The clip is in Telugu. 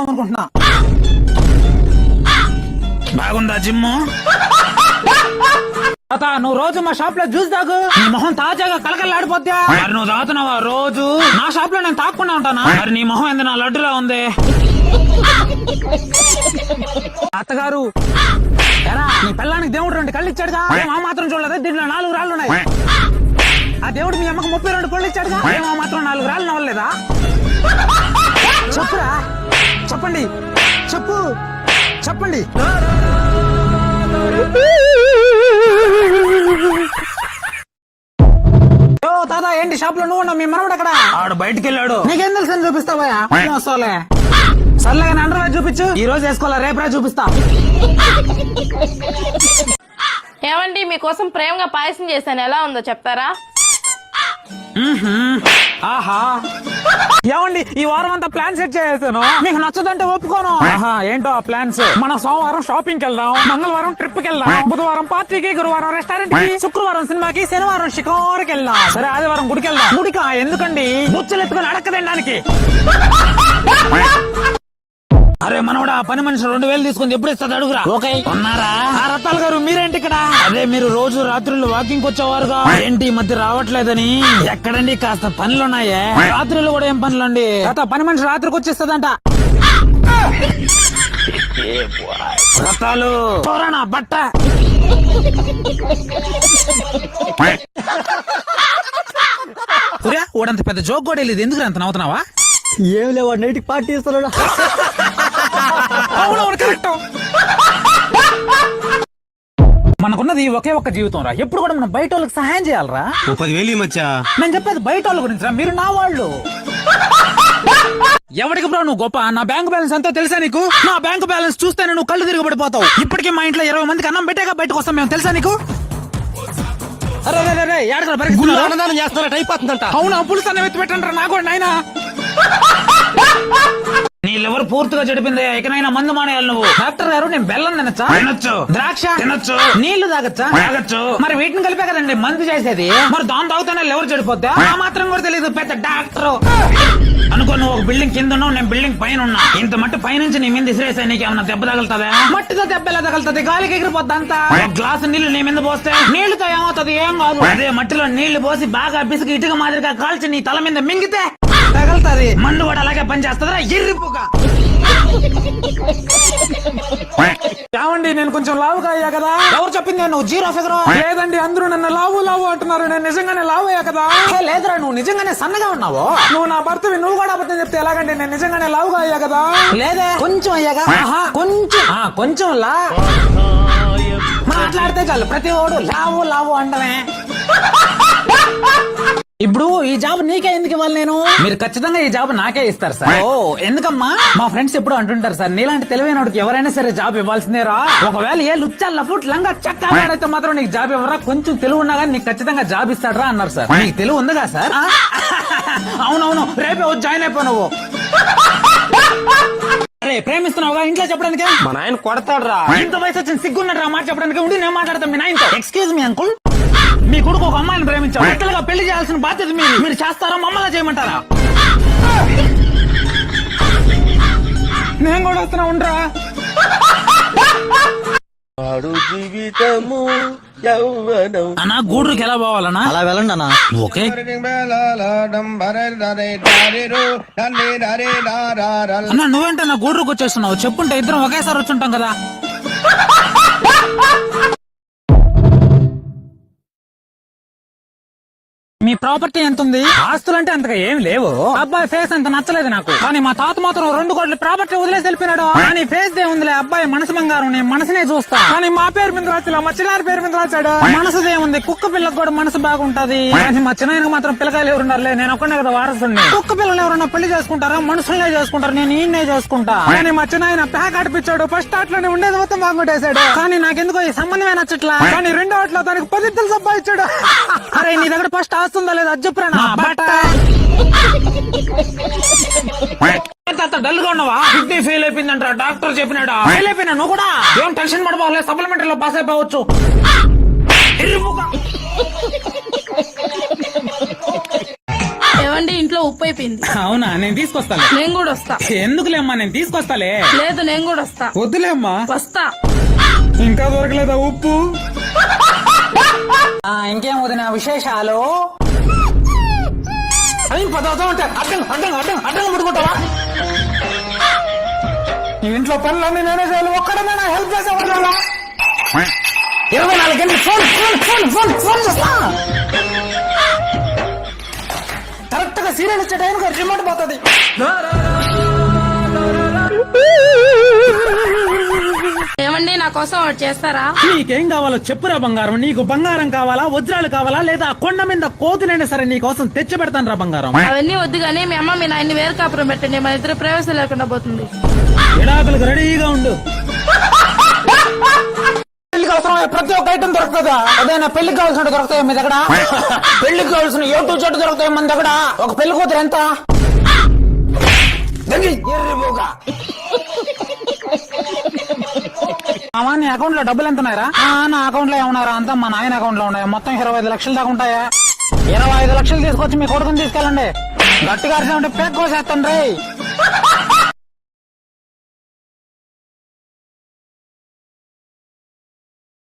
అనుకుంటున్నా. బాగుందా జిమ్? తాత నువ్వు రోజు మా షాప్ లో జ్యూస్ తాగు, నీ మొహం తాజాగా కలకల్లాడిపోద్దా. మరి నువ్వు తాగుతున్నావా రోజు? నా షాప్ లో నేను తాగకుండా ఉంటానా? మరి నీ మొహం ఎంత నా లడ్డులా ఉంది. అత్తగారు ఎరా నీ పిల్లానికి దేవుడు 2 కళ్ళు ఇచ్చాడుగా, ఆ మాత్రం చూడలేదు. దీంట్లో 4 రాళ్ళు ఉన్నాయి. ఆ దేవుడు మీ అమ్మకు 32 కళ్ళు ఇచ్చాడుగా, ఆ మాత్రం 4 రాళ్ళు నవ్వలేదా? చెప్పురా, చెప్పండి, చెప్పు, చెప్పండి. తాత ఏంటి షాప్ లో నువ్వు ఉన్నావు, మీ మనవడు అక్కడ? ఆడు బయటికి వెళ్ళాడు. నీకేం తెలుసు అని చూపిస్తావా? వస్తావులే. సర్లేగా అండర్వేర్ చూపించు. ఈ రోజు వేసుకోవాలా, రేపరా చూపిస్తా. ఏమండి మీకోసం ప్రేమగా పాయసం చేశాను, ఎలా ఉందో చెప్తారా? ఆహా ఏమండి ఈ వారం అంతా ప్లాన్ సెట్ చేసాను, మీకు నచ్చదంటే ఒప్పుకోను. ఆహా ఏంటో ఆ ప్లాన్స్? మనం సోమవారం షాపింగ్ కి వెళ్దాం, మంగళవారం ట్రిప్ కి వెళ్దాం, బుధవారం పార్టీకి, గురువారం రెస్టారెంట్ కి, శుక్రవారం సినిమాకి, శనివారం షికారుకి వెళ్దాం. సరే ఆదివారం గుడికి వెళ్దాం. గుడికా? ఎందుకండి? బుచ్చలు ఎత్తుకుని అడక్క తినడానికి. అరే మనోడా, పని మనిషి 2000 తీసుకుని ఎప్పుడు ఇస్తుంది అడుగురా. ఓకే ఉన్నారా? రత్తాలు గారు మీరేంటి ఇక్కడ? అదే మీరు రోజు రాత్రులు వాకింగ్ వచ్చేవారుగా, ఏంటి ఈ మధ్య రావట్లేదని. ఎక్కడండి కాస్త పనులున్నాయే. రాత్రులు కూడా ఏం పనులండి? పని మనిషి రాత్రికి వచ్చేస్తుందంట. రత్తాలు చూడనా బట్ట. ఓడంత పెద్ద జోక్ కూడా వెళ్ళేది, ఎందుకు అంత నవ్వుతున్నావా? ఏం లేవా, నైట్కి పార్టీ ఇస్తున్నాడు. మనకున్నది ఒకే ఒక్క జీవితం రా, ఎప్పుడు కూడా మనం బయట వాళ్ళకి సహాయం చేయాలరా. 10,000 మచ్చా. నేను చెప్పేది బయట వాళ్ళ గురించి రా, మీరు నా వాళ్ళు. ఎవరికి బ్రో నువ్వు గొప్ప? నా బ్యాంక్ బ్యాలెన్స్ ఎంతో తెలుసా నీకు? నా బ్యాంక్ బ్యాలెన్స్ చూస్తేనే నువ్వు కళ్ళు తిరగబడిపోతావు. ఇప్పటికే మా ఇంట్లో 20 మందికి అన్నం పెట్టాక బయటకు వస్తాం మేము, తెలుసా నీకు? అవునా, పులుసు అన్న ఎత్తి పెట్టండి నాకు నాయనా. నీ లివర్ పూర్తిగా చెడిపోయింది, ఇకనైనా మందు మానేయాలి నువ్వు. డాక్టర్ గారు నేను బెల్లం తినచ్చా? తినొచ్చు. ద్రాక్ష తినొచ్చు. నీళ్లు తాగచ్చా? తాగచ్చు. మరి వీటిని కలిపే కదండి మందు చేసేది. మరి దాని తాగుతానే లివర్ చెడిపోద్దా? ఆ మాత్రం కూడా తెలియదు పెద్ద డాక్టర్ అనుకో. నువ్వు ఒక బిల్డింగ్ కింద ఉన్నావు, నేను బిల్డింగ్ పైన ఉన్నా. ఇంత మట్టి పైనుంచి నీ మీద ఇసిరేసా, నీకేమన్నా దెబ్బ తగులుతుందా? మట్టితో దెబ్బ ఎలా తగులుతుంది? గాలికి ఎగిరిపోద్ది అంతా. గ్లాసు నీళ్లు నీ మీద పోస్తే నీళ్లతో ఏమవుతుంది? ఏం కాదు. అదే మట్టిలో నీళ్లు పోసి బాగా బిసికి ఇటుక మాదిరిగా కాల్చి నీ తల మీద మింగితే తగలుతుంది. మందు కూడా అలాగే పనిచేస్తుందా? ఎర్రిపోగా. ఏమండి నేను కొంచెం లావుగా అయ్యా కదా? ఎవరు చెప్పింది? నువ్వు 0 ఫిగర్? లేదండి, అందరూ నన్ను లావు లావు అంటున్నారు. నేను నిజంగానే లావు అయ్యా కదా? లేదురా, నువ్వు నిజంగానే సన్నగా ఉన్నావు. నువ్వు నా భర్తవి, నువ్వు కూడా అబద్ధం చెప్తే ఎలాగండి? నేను నిజంగానే లావుగా అయ్యా కదా? లేదే, కొంచెం అయ్యాగా. కొంచెం లా మాట్లాడితే చాలు ప్రతి ఓడు లావు లావు అంటనే. ఇప్పుడు ఈ జాబ్ నీకే ఎందుకు ఇవ్వాలి నేను? మీరు ఖచ్చితంగా ఈ జాబ్ నాకే ఇస్తారు సార్. ఓ ఎందుకమ్మా? మా ఫ్రెండ్స్ ఎప్పుడు అంటుంటారు సార్, నీలాంటి తెలివైన వాడికి ఎవరైనా సరే జాబ్ ఇవ్వాల్సిందే రా. ఒకవేళ ఏ లుచ్చా లఫుట్ లంగా చక్కడైతే మాత్రం నీకు జాబ్ ఇవ్వరా, కొంచెం తెలివి ఉన్నా కానీ నీకు ఖచ్చితంగా జాబ్ ఇస్తాడరా అన్నారు సార్. నీకు తెలివి ఉందిగా సార్? అవునవును, రేపే వచ్చి జాయిన్ అయిపో నువ్వు. అరే ప్రేమిస్తున్నావుగా, ఇంట్లో చెప్పడానికి? మా నాయన కొడతాడు రా. ఇంత వయసు వచ్చిన సిగ్గున్నట్టు మాట చెప్పడానికి ఉండి నేను మాట్లాడతాను మీ నాయనతో. ఎక్స్క్యూజ్ మీ అంకుల్, మీ కొడుకు ఒక అమ్మాయిని ప్రేమించారు, ఎక్కలుగా పెళ్లి చేయాల్సిన బాధ్యత మీరు చేస్తారా, మమ్మల్ని చేయమంటారా? నేను కూడా వస్తున్నా, ఉండరా. అన్నా గూడూరుకి ఎలా పోవాలన్నా? అలా వెళ్ళండి అన్న. ఓకే. అన్నా నువ్వేంటే నా గూడూరుకి వచ్చేస్తున్నావు? చెప్పుంటే ఇద్దరం ఒకేసారి వచ్చుంటాం కదా. మీ ప్రాపర్టీ ఎంత ఉంది? ఆస్తులంటే అంతగా ఏం లేవు. అబ్బాయి ఫేస్ అంత నచ్చలేదు నాకు, కానీ మా తాత మాత్రం 2 కోట్ల ప్రాపర్టీ వదిలేసి వెళ్ళిపోయినాడు. కానీ ఫేస్ దే ఉందిలే, అబ్బాయి మనసు బంగారం, నేను మనసునే చూస్తా. కానీ మా పేరు మీద రాచలే, మా చిన్నారి పేరు మీద రాచాడు. మనసుదే ఉంది, కుక్క పిల్లకి కూడా మనసు బాగుంటది. కానీ మా చిన్నాయనకు మాత్రం పిల్లకాయలు ఎవరున్నారులే, నేను ఒక్కనే కదా వారసుడిని. కుక్క పిల్లలు ఎవరన్నా పెళ్లి చేసుకుంటారా? మనుషులనే చేసుకుంటారు, నేను ఈయన్నే చేసుకుంటా. కానీ మా చిన్నాయన ప్యాక్ ఆడిపించాడు, ఫస్ట్ ఆటలోనే ఉండేది మొత్తం బాగుంటేశాడు. కానీ నాకెందుకో ఈ సంబంధమే నచ్చట్లా. కానీ 2వ ఆటలో దానికి 10 ఇద్దరు సంపాదించాడు. అరే నీ దగ్గర ఫస్ట్ ఆస్తుందా లేదా అది చెప్పురా. డల్ గా ఉన్నావా? కిడ్నీ ఫెయిల్ అయిపోయిందంట, డాక్టర్ చెప్పినాడా? ఫెయిల్ అయిపోయినా నువ్వు కూడా ఏం టెన్షన్ పడబోలే, సప్లిమెంటరీ లో పాస్ అయిపోవచ్చు. ఏమండి ఇంట్లో ఉప్పు అయిపోయింది. అవునా, నేను తీసుకొస్తాను. నేను కూడా వస్తా. ఎందుకులేమ్మా, నేను తీసుకొస్తాలే. లేదు నేను కూడా వస్తా. వద్దులేమ్మా, వస్తా. ఇంకా దొరకలేదా ఉప్పు? ఇంకేం వదిన విశేషాలు? అడ్డం ముట్టుకుంటావా? ఈ ఇంట్లో పనులన్నీ నేనే చేయాలి, ఒక్కడనే హెల్ప్ చేసేవాడు 24 గంటలు ఫోన్ చేస్తా. కరెక్ట్ గా సీరియల్ ఇచ్చే టైం రిమోట్ పోతుంది. ఏమండి నా కోసం ఒకటి చేస్తారా? నీకేం కావాలో చెప్పురా బంగారం. నీకు బంగారం కావాలా, వజ్రాలు కావాలా, లేదా కొండ మీద కోతులైనా సరే నీ కోసం తెచ్చి పెడతాను రా బంగారం. అవన్నీ వద్దు గానీ మీ అమ్మ మీ నాయన్ని వేరు కాపురం పెట్టండి, మన ఇద్దరు ప్రవేశం లేకుండా పోతుంది. విడాకులకు రెడీగా ఉండు. పెళ్లికి అవసరమయ్యే ప్రతి ఒక్క ఐటమ్ దొరుకుతుందా? అదేనా పెళ్లికి కావాల్సిన దొరుకుతాయి మీ దగ్గర? పెళ్లికి కావాల్సిన ఏటు చెట్టు దొరుకుతాయి మన దగ్గర. ఒక పెళ్లి కూతురు ఎంత? నీ అకౌంట్ లో డబ్బులు ఎంత ఉన్నాయరా? నా అకౌంట్ లో ఏమన్నారా? అంతా మా నాయన అకౌంట్ లో ఉన్నాయి. మొత్తం 25 లక్షల దాకా ఉంటాయా? 25 లక్షలు తీసుకొచ్చి మీ కొడుకుని తీసుకెళ్ళండి. గట్టిగా అరిసే ఉంటే పేక్ కోసేస్తాను రే.